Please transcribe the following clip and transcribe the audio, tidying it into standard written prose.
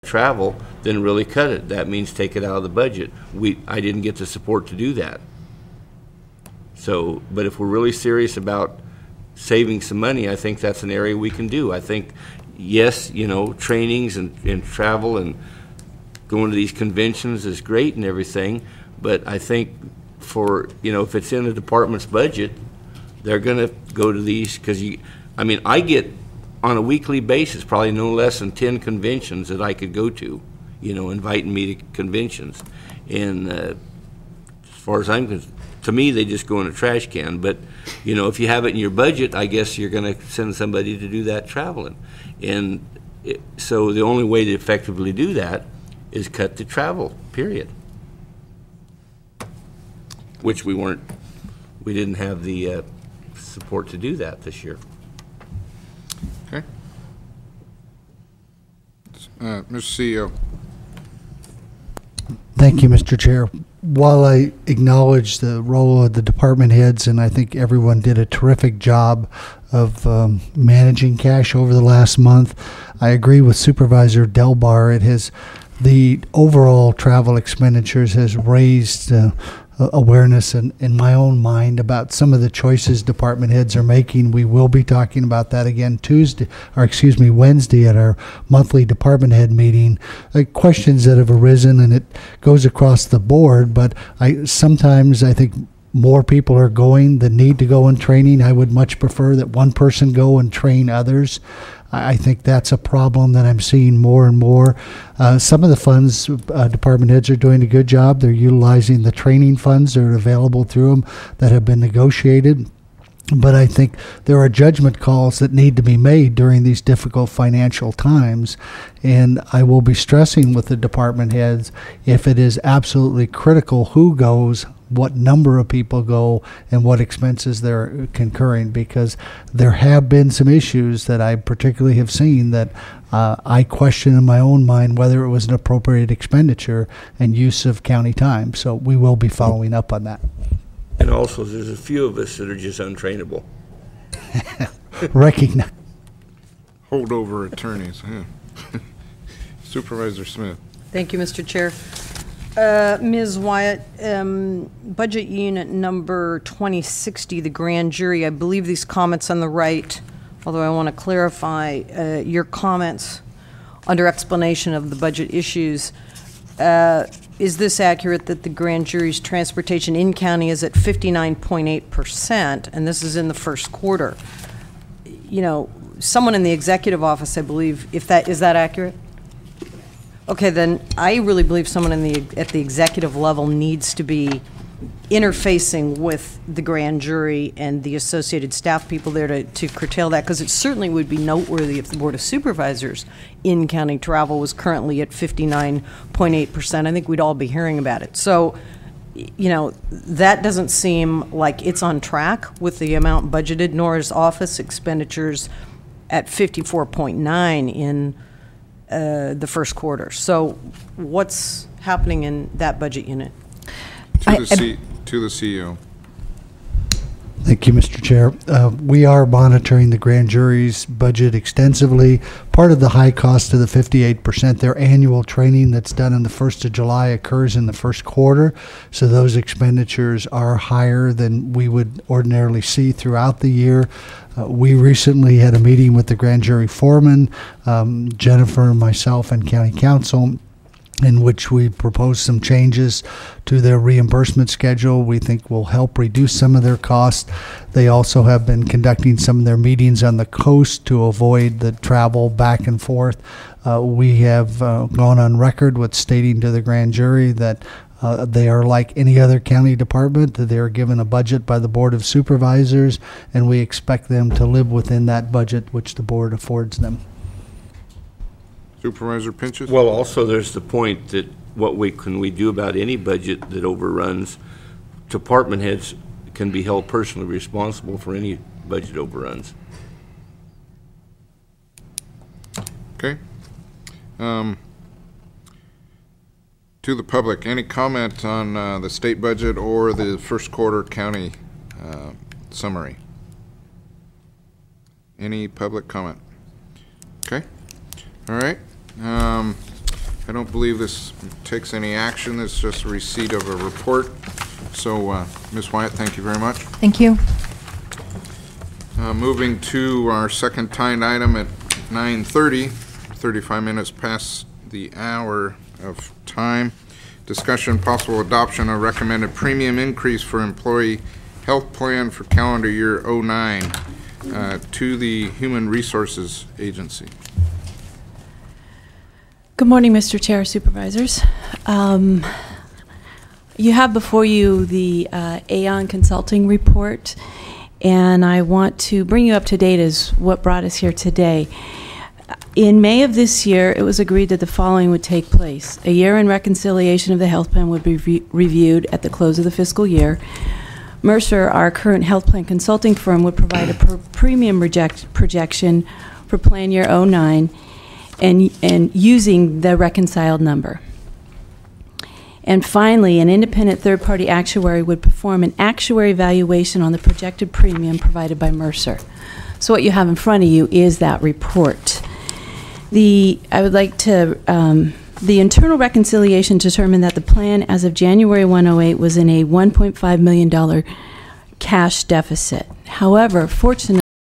travel, then really cut it. That means take it out of the budget. I didn't get the support to do that. So, but if we're really serious about saving some money, I think that's an area we can do. I think, yes, you know, trainings and travel and going to these conventions is great and everything, but I think for, you know, if it's in the department's budget, they're going to go to these, because I mean, I get on a weekly basis probably no less than 10 conventions that I could go to, you know, inviting me to conventions. And as far as I'm concerned, to me, they just go in a trash can. But, you know, if you have it in your budget, I guess you're going to send somebody to do that traveling. And so the only way to effectively do that is cut the travel, period. Which we didn't have the support to do that this year. Okay. Mr. CEO. Thank you, Mr. Chair. While I acknowledge the role of the department heads, and I think everyone did a terrific job of managing cash over the last month, I agree with Supervisor Delbar. The overall travel expenditures has raised awareness in my own mind about some of the choices department heads are making. We will be talking about that again Wednesday at our monthly department head meeting. Questions that have arisen, and it goes across the board, but sometimes I think more people are going than need to go in training. I would much prefer that one person go and train others. I think that's a problem that I'm seeing more and more. Some of the funds, department heads are doing a good job. They're utilizing the training funds that are available through them that have been negotiated. But I think there are judgment calls that need to be made during these difficult financial times. And I will be stressing with the department heads, if it is absolutely critical who goes, what number of people go, and what expenses they're concurring, because there have been some issues that I particularly have seen that I question in my own mind whether it was an appropriate expenditure and use of county time. So we will be following up on that. And also, there's a few of us that are just untrainable. Recognize. Holdover attorneys. Yeah. Supervisor Smith. Thank you, Mr. Chair. Ms. Wyatt, budget unit number 2060, the grand jury, I believe these comments on the right, although I want to clarify your comments under explanation of the budget issues. Is this accurate that the grand jury's transportation in county is at 59.8%, and this is in the first quarter? You know, someone in the executive office, I believe, is that accurate? Okay, then I really believe someone at the executive level needs to be interfacing with the grand jury and the associated staff people there to curtail that, because it certainly would be noteworthy if the Board of Supervisors in-county travel was currently at 59.8%. I think we'd all be hearing about it. So, you know, that doesn't seem like it's on track with the amount budgeted, nor is office expenditures at 54.9 in the first quarter. So what's happening in that budget unit? To the CEO. Thank you, Mr. Chair. We are monitoring the grand jury's budget extensively. Part of the high cost of the 58%, their annual training that's done on the 1st of July occurs in the first quarter. So those expenditures are higher than we would ordinarily see throughout the year. We recently had a meeting with the grand jury foreman, Jennifer, myself, and county council, in which we proposed some changes to their reimbursement schedule we think will help reduce some of their costs. They also have been conducting some of their meetings on the coast to avoid the travel back and forth. We have gone on record with stating to the grand jury that they are like any other county department. They are given a budget by the Board of Supervisors, and we expect them to live within that budget which the board affords them. Supervisor Pinchas? Well, also there's the point that what can we do about any budget that overruns? Department heads can be held personally responsible for any budget overruns. Okay. To the public, any comment on the state budget or the first quarter county summary? Any public comment? Okay. All right. I don't believe this takes any action. It's just a receipt of a report. So, Ms. Wyatt, thank you very much. Thank you. Moving to our second timed item at 9:30, 35 minutes past the hour of time. Discussion possible adoption of recommended premium increase for employee health plan for calendar year '09 to the Human Resources Agency. Good morning, Mr. Chair, Supervisors. You have before you the Aon Consulting report, and I want to bring you up to date as what brought us here today. In May of this year, it was agreed that the following would take place. A year-end reconciliation of the health plan would be reviewed at the close of the fiscal year. Mercer, our current health plan consulting firm, would provide a premium projection for plan year '09 and using the reconciled number. And finally, an independent third-party actuary would perform an actuary evaluation on the projected premium provided by Mercer. So what you have in front of you is that report. The internal reconciliation determined that the plan as of January 1, '08 was in a $1.5 million cash deficit. However, fortunately,